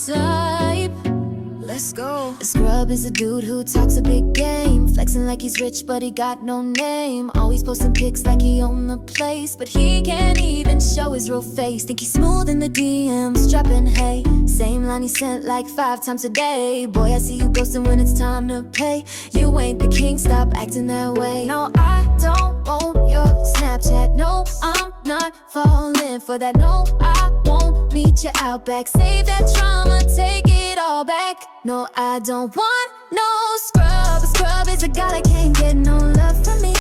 type. Let's go. A scrub is a dude who talks a big game, flexing like he's rich but he got no name. Always posting pics like he own the place, but he can't even show his real face. Think he's smooth in the DMs, dropping hay. Same line he sent like 5 times a day. Boy, I see you ghosting when it's time to pay. You ain't the king, stop acting that way. No, I don't want your Snapchat. No, I'm not falling for that. No, I won't meet you out back. Save that drama, take it all back. No, I don't want no scrub. A scrub is a guy that can't get no love from